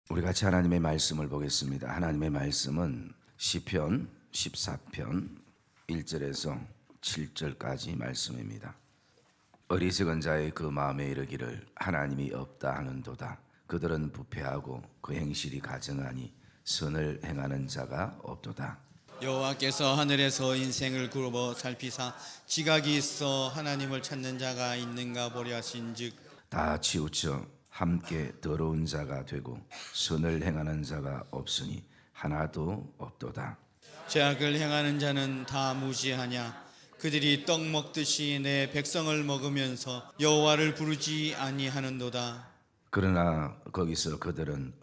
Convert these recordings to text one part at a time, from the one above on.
우리 같이 하나님의 말씀을 보겠습니다. 하나님의 말씀은 시편 14편 1절에서 7절까지 말씀입니다. 어리석은 자의 그 마음에 이르기를 하나님이 없다 하는도다. 그들은 부패하고 그 행실이 가증하니 선을 행하는 자가 없도다. 여호와께서 하늘에서 인생을 굽어 살피사 지각이 있어 하나님을 찾는 자가 있는가 보려 하신즉 다 치우쳐 함께 더러운 자가 되고 선을 행하는 자가 없으니 하나도 없도다. 죄악을 행하는 자는 다 무지하냐. 그들이 떡 먹듯이 내 백성을 먹으면서 여호와를 부르지 아니하는도다. 그러나 거기서 그들은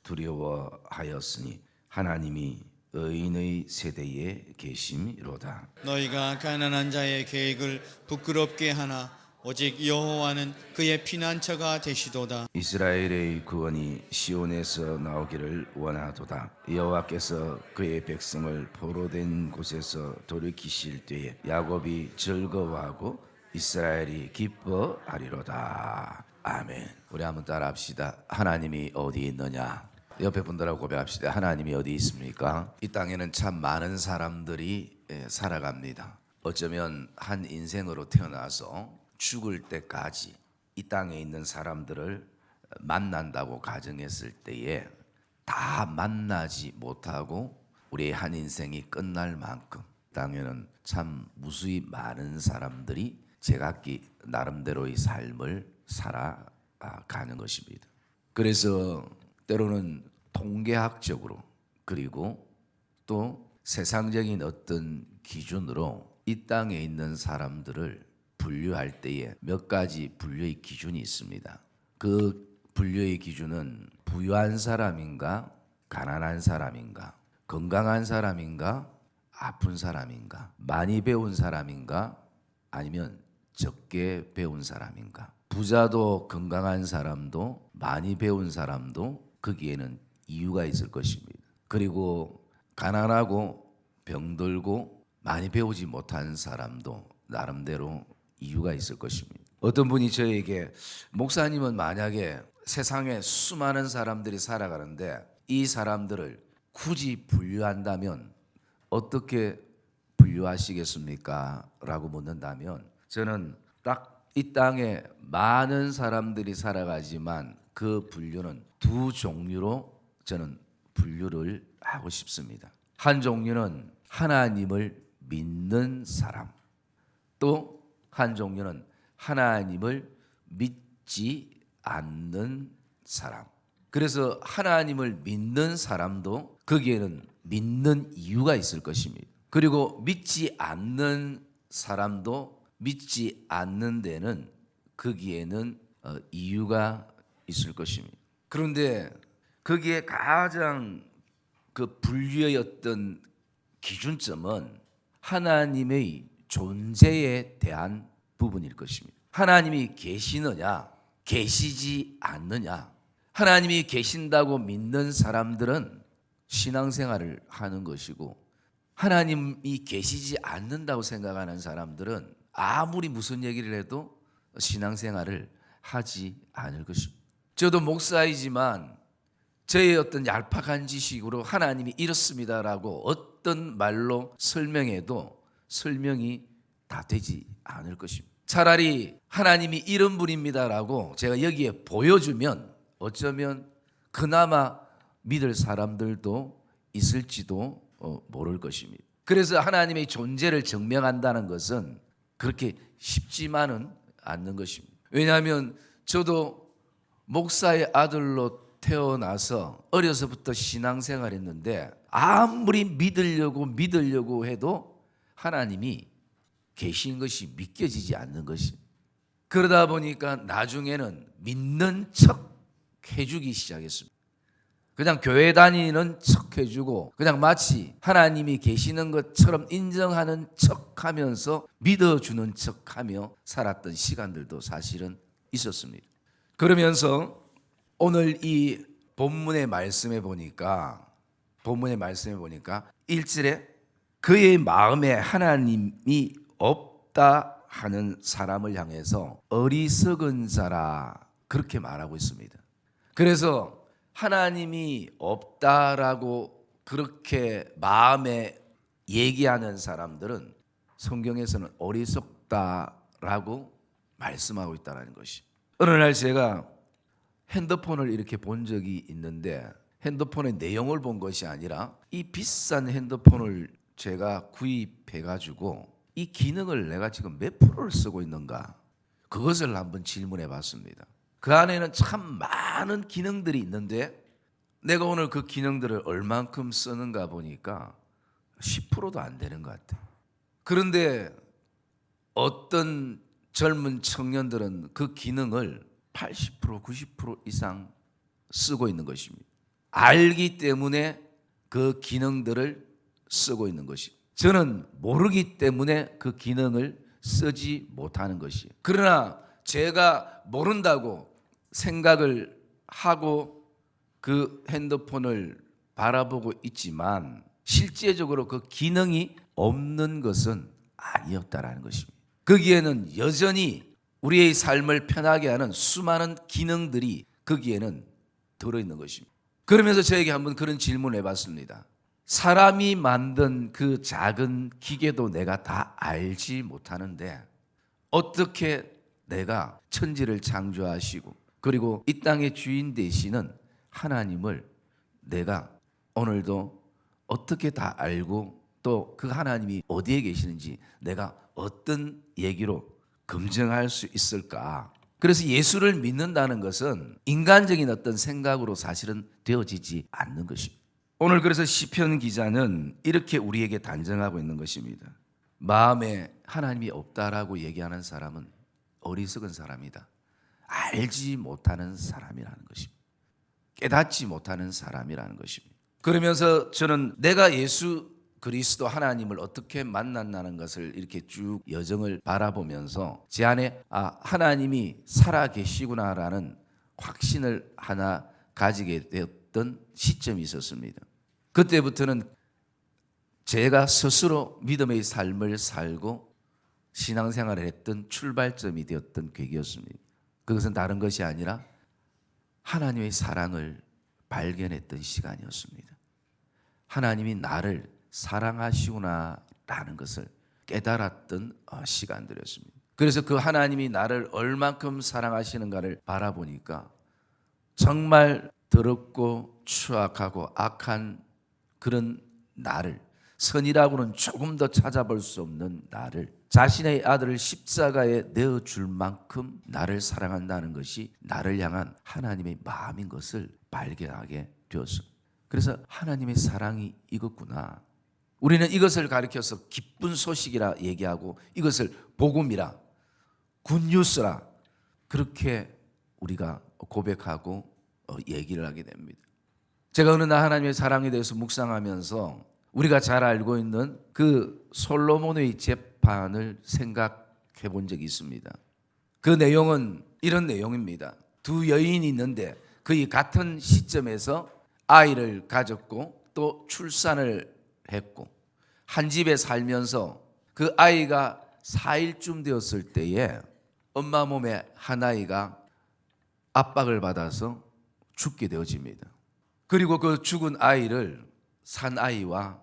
두려워하였으니 하나님이 의인의 세대에 계심이로다. 너희가 가난한 자의 계획을 부끄럽게 하나 오직 여호와는 그의 피난처가 되시도다. 이스라엘의 구원이 시온에서 나오기를 원하도다. 여호와께서 그의 백성을 포로된 곳에서 돌이키실 때에 야곱이 즐거워하고 이스라엘이 기뻐하리로다. 아멘. 우리 한번 따라합시다. 하나님이 어디 있느냐? 옆에 분들하고 고백합시다. 하나님이 어디 있습니까? 이 땅에는 참 많은 사람들이 살아갑니다. 어쩌면 한 인생으로 태어나서 죽을 때까지 이 땅에 있는 사람들을 만난다고 가정했을 때에 다 만나지 못하고 우리의 한 인생이 끝날 만큼 땅에는 참 무수히 많은 사람들이 제각기 나름대로의 삶을 살아가는 것입니다. 그래서 때로는 통계학적으로 그리고 또 세상적인 어떤 기준으로 이 땅에 있는 사람들을 분류할 때에 몇 가지 분류의 기준이 있습니다. 그 분류의 기준은 부유한 사람인가, 가난한 사람인가, 건강한 사람인가, 아픈 사람인가, 많이 배운 사람인가, 아니면 적게 배운 사람인가. 부자도 건강한 사람도 많이 배운 사람도 거기에는 이유가 있을 것입니다. 그리고 가난하고 병들고 많이 배우지 못한 사람도 나름대로 이유가 있을 것입니다. 어떤 분이 저에게 목사님은 만약에 세상에 수많은 사람들이 살아가는데 이 사람들을 굳이 분류한다면 어떻게 분류하시겠습니까? 라고 묻는다면 저는 딱 이 땅에 많은 사람들이 살아가지만 그 분류는 두 종류로 저는 분류를 하고 싶습니다. 한 종류는 하나님을 믿는 사람, 또 한 종류는 하나님을 믿지 않는 사람. 그래서 하나님을 믿는 사람도 거기에는 믿는 이유가 있을 것입니다. 그리고 믿지 않는 사람도 믿지 않는 데는 거기에는 이유가 있을 것입니다. 그런데 거기에 가장 그 분류의 어떤 기준점은 하나님의 존재에 대한 부분일 것입니다. 하나님이 계시느냐, 계시지 않느냐. 하나님이 계신다고 믿는 사람들은 신앙생활을 하는 것이고, 하나님이 계시지 않는다고 생각하는 사람들은 아무리 무슨 얘기를 해도 신앙생활을 하지 않을 것입니다. 저도 목사이지만 저의 어떤 얄팍한 지식으로 하나님이 이렇습니다라고 어떤 말로 설명해도 설명이 다 되지 않을 것입니다. 차라리 하나님이 이런 분입니다라고 제가 여기에 보여주면 어쩌면 그나마 믿을 사람들도 있을지도 모를 것입니다. 그래서 하나님의 존재를 증명한다는 것은 그렇게 쉽지만은 않는 것입니다. 왜냐하면 저도 목사의 아들로 태어나서 어려서부터 신앙생활 했는데 아무리 믿으려고 해도 하나님이 계신 것이 믿겨지지 않는 것입니다. 그러다 보니까 나중에는 믿는 척 해주기 시작했습니다. 그냥 교회 다니는 척 해주고 그냥 마치 하나님이 계시는 것처럼 인정하는 척하면서 믿어주는 척하며 살았던 시간들도 사실은 있었습니다. 그러면서 오늘 이 본문의 말씀에 보니까 1절에 그의 마음에 하나님이 없다 하는 사람을 향해서 어리석은 자라 그렇게 말하고 있습니다. 그래서 하나님이 없다라고 그렇게 마음에 얘기하는 사람들은 성경에서는 어리석다라고 말씀하고 있다는 것이. 어느 날 제가 핸드폰을 이렇게 본 적이 있는데 핸드폰의 내용을 본 것이 아니라 이 비싼 핸드폰을 제가 구입해 가지고 이 기능을 내가 지금 몇 프로를 쓰고 있는가, 그것을 한번 질문해 봤습니다. 그 안에는 참 많은 기능들이 있는데 내가 오늘 그 기능들을 얼만큼 쓰는가 보니까 10%도 안 되는 것 같아요. 그런데 어떤 젊은 청년들은 그 기능을 80%, 90% 이상 쓰고 있는 것입니다. 알기 때문에 그 기능들을 쓰고 있는 것이. 저는 모르기 때문에 그 기능을 쓰지 못하는 것이에요. 그러나 제가 모른다고 생각을 하고 그 핸드폰을 바라보고 있지만 실제적으로 그 기능이 없는 것은 아니었다라는 것입니다. 거기에는 여전히 우리의 삶을 편하게 하는 수많은 기능들이 거기에는 들어있는 것입니다. 그러면서 저에게 한번 그런 질문을 해봤습니다. 사람이 만든 그 작은 기계도 내가 다 알지 못하는데 어떻게 내가 천지를 창조하시고 그리고 이 땅의 주인 되시는 하나님을 내가 오늘도 어떻게 다 알고 또 그 하나님이 어디에 계시는지 내가 어떤 얘기로 검증할 수 있을까? 그래서 예수를 믿는다는 것은 인간적인 어떤 생각으로 사실은 되어지지 않는 것입니다. 오늘 그래서 시편 기자는 이렇게 우리에게 단정하고 있는 것입니다. 마음에 하나님이 없다라고 얘기하는 사람은 어리석은 사람이다. 알지 못하는 사람이라는 것입니다. 깨닫지 못하는 사람이라는 것입니다. 그러면서 저는 내가 예수 그리스도 하나님을 어떻게 만났나는 것을 이렇게 쭉 여정을 바라보면서 제 안에 하나님이 살아계시구나라는 확신을 하나 가지게 되었던 시점이 있었습니다. 그때부터는 제가 스스로 믿음의 삶을 살고 신앙생활을 했던 출발점이 되었던 계기였습니다. 그것은 다른 것이 아니라 하나님의 사랑을 발견했던 시간이었습니다. 하나님이 나를 사랑하시구나라는 것을 깨달았던 시간들이었습니다. 그래서 그 하나님이 나를 얼만큼 사랑하시는가를 바라보니까 정말 더럽고 추악하고 악한 그런 나를, 선이라고는 조금 더 찾아볼 수 없는 나를 자신의 아들을 십자가에 내어줄 만큼 나를 사랑한다는 것이 나를 향한 하나님의 마음인 것을 발견하게 되었습니다. 그래서 하나님의 사랑이 이것구나. 우리는 이것을 가리켜서 기쁜 소식이라 얘기하고 이것을 복음이라, 굿뉴스라 그렇게 우리가 고백하고 얘기를 하게 됩니다. 제가 어느 날 하나님의 사랑에 대해서 묵상하면서 우리가 잘 알고 있는 그 솔로몬의 재판을 생각해 본 적이 있습니다. 그 내용은 이런 내용입니다. 두 여인이 있는데 거의 같은 시점에서 아이를 가졌고 또 출산을 했고 한 집에 살면서 그 아이가 4일쯤 되었을 때에 엄마 몸에 한 아이가 압박을 받아서 죽게 되어집니다. 그리고 그 죽은 아이를 산 아이와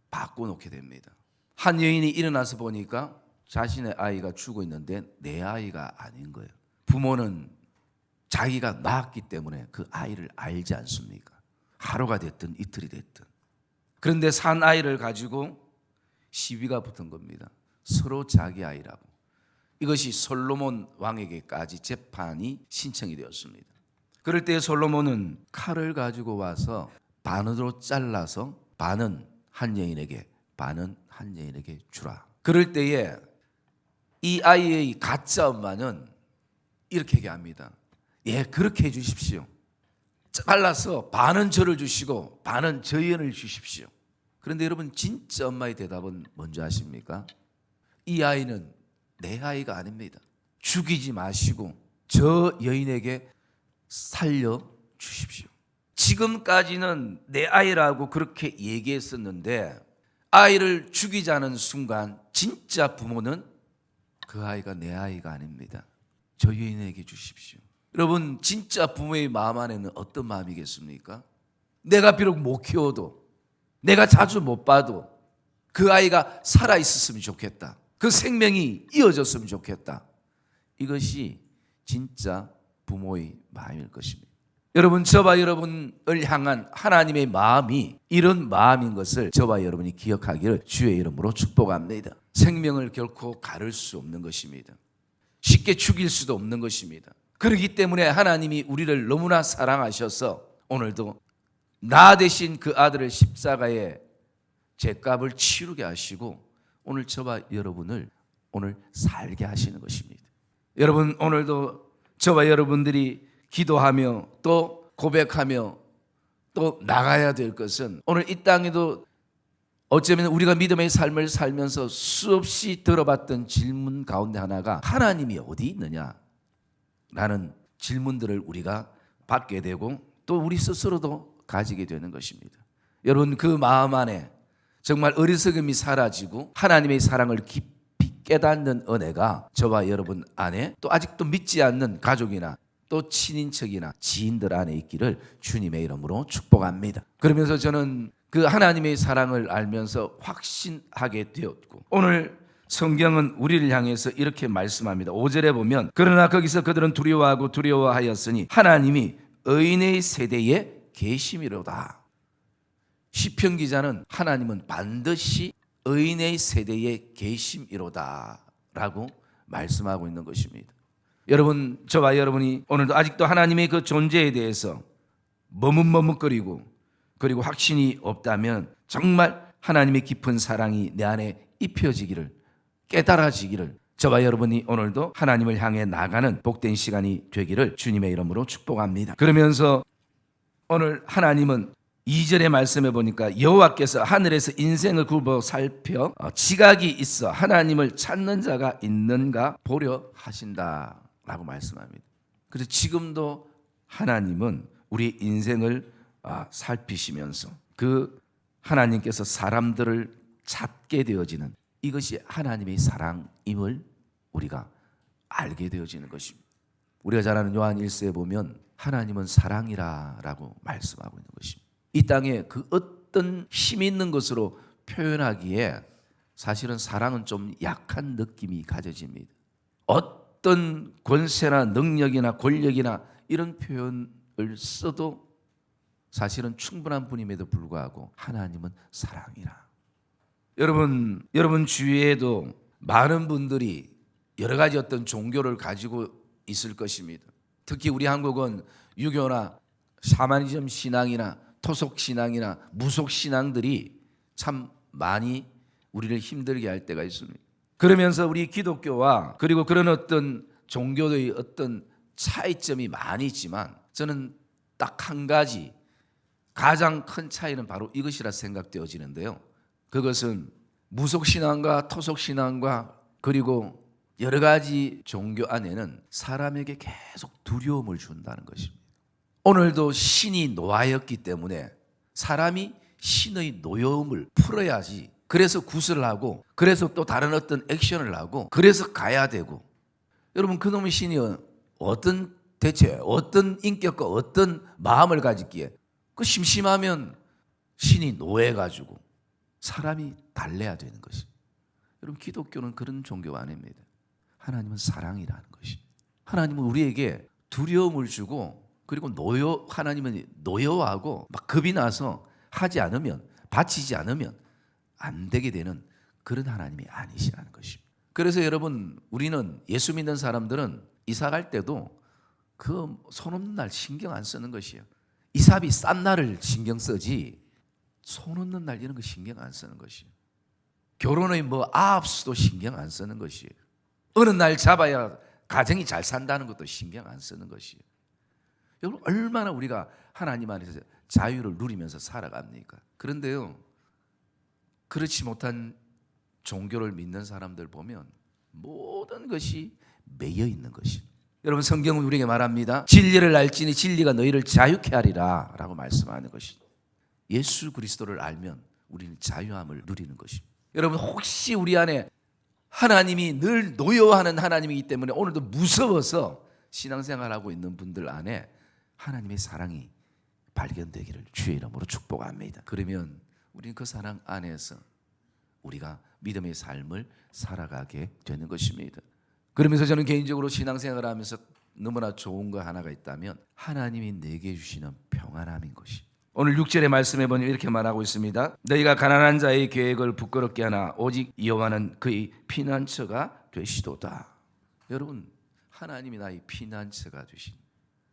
바꿔놓게 됩니다. 한 여인이 일어나서 보니까 자신의 아이가 죽어 있는데 내 아이가 아닌 거예요. 부모는 자기가 낳았기 때문에 그 아이를 알지 않습니까? 하루가 됐든 이틀이 됐든. 그런데 산 아이를 가지고 시비가 붙은 겁니다. 서로 자기 아이라고. 이것이 솔로몬 왕에게까지 재판이 신청이 되었습니다. 그럴 때 솔로몬은 칼을 가지고 와서 반으로 잘라서 반은 한 여인에게 반은 한 여인에게 주라. 그럴 때에 이 아이의 가짜 엄마는 이렇게 얘기합니다. 예, 그렇게 해주십시오. 잘라서 반은 저를 주시고 반은 저 여인을 주십시오. 그런데 여러분 진짜 엄마의 대답은 뭔지 아십니까? 이 아이는 내 아이가 아닙니다. 죽이지 마시고 저 여인에게 살려주십시오. 지금까지는 내 아이라고 그렇게 얘기했었는데 아이를 죽이자는 순간 진짜 부모는 그 아이가 내 아이가 아닙니다. 저 여인에게 주십시오. 여러분, 진짜 부모의 마음 안에는 어떤 마음이겠습니까? 내가 비록 못 키워도, 내가 자주 못 봐도 그 아이가 살아 있었으면 좋겠다. 그 생명이 이어졌으면 좋겠다. 이것이 진짜 부모의 마음일 것입니다. 여러분, 저와 여러분을 향한 하나님의 마음이 이런 마음인 것을 저와 여러분이 기억하기를 주의 이름으로 축복합니다. 생명을 결코 가를 수 없는 것입니다. 쉽게 죽일 수도 없는 것입니다. 그렇기 때문에 하나님이 우리를 너무나 사랑하셔서 오늘도 나 대신 그 아들을 십자가에 죄값을 치르게 하시고 오늘 저와 여러분을 오늘 살게 하시는 것입니다. 여러분, 오늘도 저와 여러분들이 기도하며 또 고백하며 또 나가야 될 것은 오늘 이 땅에도 어쩌면 우리가 믿음의 삶을 살면서 수없이 들어봤던 질문 가운데 하나가 하나님이 어디 있느냐 라는 질문들을 우리가 받게 되고 또 우리 스스로도 가지게 되는 것입니다. 여러분, 그 마음 안에 정말 어리석음이 사라지고 하나님의 사랑을 깊이 깨닫는 은혜가 저와 여러분 안에 또 아직도 믿지 않는 가족이나 또 친인척이나 지인들 안에 있기를 주님의 이름으로 축복합니다. 그러면서 저는 그 하나님의 사랑을 알면서 확신하게 되었고 오늘 성경은 우리를 향해서 이렇게 말씀합니다. 5절에 보면 그러나 거기서 그들은 두려워하고 두려워하였으니 하나님이 의인의 세대에 계심이로다. 시편 기자는 하나님은 반드시 의인의 세대에 계심이로다 라고 말씀하고 있는 것입니다. 여러분, 저와 여러분이 오늘도 아직도 하나님의 그 존재에 대해서 머뭇머뭇거리고 그리고 확신이 없다면 정말 하나님의 깊은 사랑이 내 안에 입혀지기를 깨달아지기를 저와 여러분이 오늘도 하나님을 향해 나가는 복된 시간이 되기를 주님의 이름으로 축복합니다. 그러면서 오늘 하나님은 2절의 말씀에 보니까 여호와께서 하늘에서 인생을 굽어 살펴 지각이 있어 하나님을 찾는 자가 있는가 보려 하신다 라고 말씀합니다. 그래서 지금도 하나님은 우리 인생을 살피시면서 그 하나님께서 사람들을 찾게 되어지는 이것이 하나님의 사랑임을 우리가 알게 되어지는 것입니다. 우리가 잘 아는 요한 1서에 보면 하나님은 사랑이라 라고 말씀하고 있는 것입니다. 이 땅에 그 어떤 힘 있는 것으로 표현하기에 사실은 사랑은 좀 약한 느낌이 가져집니다. 어떤 권세나 능력이나 권력이나 이런 표현을 써도 사실은 충분한 분임에도 불구하고 하나님은 사랑이라. 여러분 주위에도 많은 분들이 여러 가지 어떤 종교를 가지고 있을 것입니다. 특히 우리 한국은 유교나 샤머니즘 신앙이나 토속 신앙이나 무속 신앙들이 참 많이 우리를 힘들게 할 때가 있습니다. 그러면서 우리 기독교와 그리고 그런 어떤 종교의 어떤 차이점이 많이 있지만 저는 딱 한 가지 가장 큰 차이는 바로 이것이라 생각되어지는데요. 그것은 무속 신앙과 토속 신앙과 그리고 여러 가지 종교 안에는 사람에게 계속 두려움을 준다는 것입니다. 오늘도 신이 노하였기 때문에 사람이 신의 노여움을 풀어야지. 그래서 구슬을 하고 그래서 또 다른 어떤 액션을 하고 그래서 가야 되고 여러분 그놈의 신이 대체 어떤 인격과 어떤 마음을 가졌기에 그 심심하면 신이 노해가지고 사람이 달래야 되는 것입니다. 여러분 기독교는 그런 종교가 아닙니다. 하나님은 사랑이라는 것입니다. 하나님은 우리에게 두려움을 주고 그리고 하나님은 노여워하고 막 겁이 나서 하지 않으면 바치지 않으면 안 되게 되는 그런 하나님이 아니시라는 것입니다. 그래서 여러분 우리는 예수 믿는 사람들은 이사 갈 때도 그 손 없는 날 신경 안 쓰는 것이에요. 이삽이 싼 날을 신경 쓰지 손 없는 날 이런 거 신경 안 쓰는 것이에요. 결혼의 아합수도 신경 안 쓰는 것이에요. 어느 날 잡아야 가정이 잘 산다는 것도 신경 안 쓰는 것이에요. 여러분 얼마나 우리가 하나님 안에서 자유를 누리면서 살아갑니까? 그런데요 그렇지 못한 종교를 믿는 사람들 보면 모든 것이 매여 있는 것입니다. 여러분 성경은 우리에게 말합니다. 진리를 알지니 진리가 너희를 자유케 하리라 라고 말씀하는 것입니다. 예수 그리스도를 알면 우리는 자유함을 누리는 것입니다. 여러분 혹시 우리 안에 하나님이 늘 노여워하는 하나님이기 때문에 오늘도 무서워서 신앙생활하고 있는 분들 안에 하나님의 사랑이 발견되기를 주의 이름으로 축복합니다. 그러면 우리는 그 사랑 안에서 우리가 믿음의 삶을 살아가게 되는 것입니다. 그러면서 저는 개인적으로 신앙생활을 하면서 너무나 좋은 거 하나가 있다면 하나님이 내게 주시는 평안함인 것이. 오늘 6절의 말씀에 보면 이렇게 말하고 있습니다. 너희가 가난한 자의 계획을 부끄럽게 하나 오직 여호와는 그의 피난처가 되시도다. 여러분, 하나님이 나의 피난처가 되신.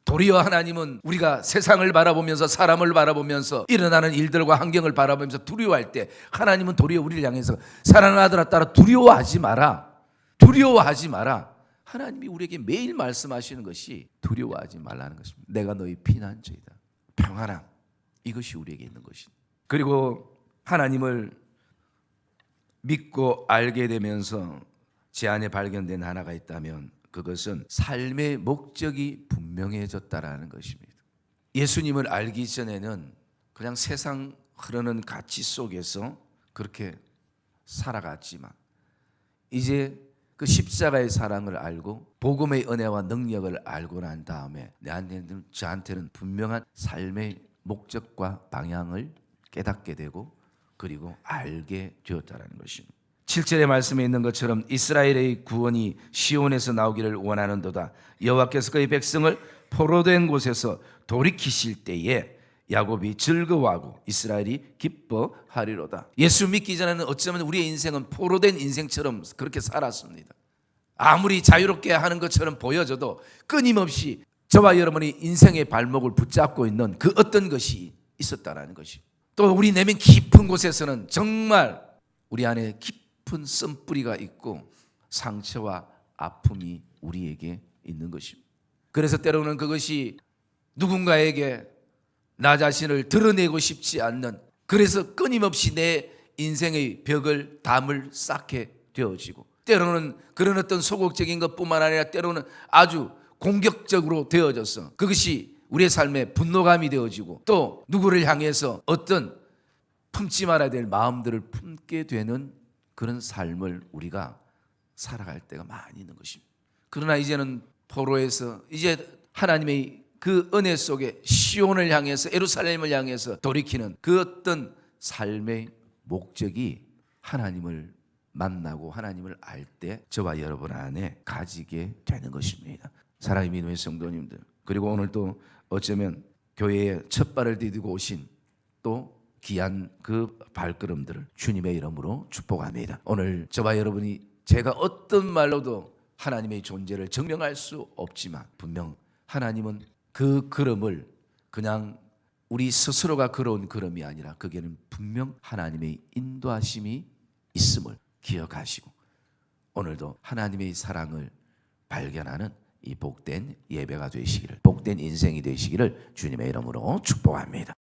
도리어 하나님은 우리가 세상을 바라보면서 사람을 바라보면서 일어나는 일들과 환경을 바라보면서 두려워할 때 하나님은 도리어 우리를 향해서 사랑하는 아들아 따라 두려워하지 마라. 두려워하지 마라. 하나님이 우리에게 매일 말씀하시는 것이 두려워하지 말라는 것입니다. 내가 너희 피난처이다. 평안함. 이것이 우리에게 있는 것입니다. 그리고 하나님을 믿고 알게 되면서 제 안에 발견된 하나가 있다면 그것은 삶의 목적이 분명해졌다라는 것입니다. 예수님을 알기 전에는 그냥 세상 흐르는 가치 속에서 그렇게 살아갔지만 이제 그 십자가의 사랑을 알고 복음의 은혜와 능력을 알고 난 다음에 저한테는 분명한 삶의 목적과 방향을 깨닫게 되고 그리고 알게 되었다는 것입니다. 7절의 말씀에 있는 것처럼 이스라엘의 구원이 시온에서 나오기를 원하는도다. 여호와께서 그의 백성을 포로된 곳에서 돌이키실 때에 야곱이 즐거워하고 이스라엘이 기뻐하리로다. 예수 믿기 전에는 어쩌면 우리의 인생은 포로된 인생처럼 그렇게 살았습니다. 아무리 자유롭게 하는 것처럼 보여져도 끊임없이 저와 여러분이 인생의 발목을 붙잡고 있는 그 어떤 것이 있었다는 것이. 또 우리 내면 깊은 곳에서는 정말 우리 안에 깊은 쓴뿌리가 있고 상처와 아픔이 우리에게 있는 것입니다. 그래서 때로는 그것이 누군가에게 나 자신을 드러내고 싶지 않는, 그래서 끊임없이 내 인생의 벽을 담을 쌓게 되어지고 때로는 그런 어떤 소극적인 것뿐만 아니라 때로는 아주 공격적으로 되어져서 그것이 우리의 삶에 분노감이 되어지고 또 누구를 향해서 어떤 품지 말아야 될 마음들을 품게 되는 그런 삶을 우리가 살아갈 때가 많이 있는 것입니다. 그러나 이제는 포로에서 이제 하나님의 그 은혜 속에 시온을 향해서 예루살렘을 향해서 돌이키는 그 어떤 삶의 목적이 하나님을 만나고 하나님을 알 때 저와 여러분 안에 가지게 되는 것입니다. 사랑의 믿음의 성도님들, 그리고 오늘 또 어쩌면 교회에 첫 발을 디디고 오신 또 귀한 그 발걸음들을 주님의 이름으로 축복합니다. 오늘 저와 여러분이 제가 어떤 말로도 하나님의 존재를 증명할 수 없지만 분명 하나님은 그 걸음을 그냥 우리 스스로가 걸어온 걸음이 아니라 거기에는 분명 하나님의 인도하심이 있음을 기억하시고 오늘도 하나님의 사랑을 발견하는 이 복된 예배가 되시기를, 복된 인생이 되시기를 주님의 이름으로 축복합니다.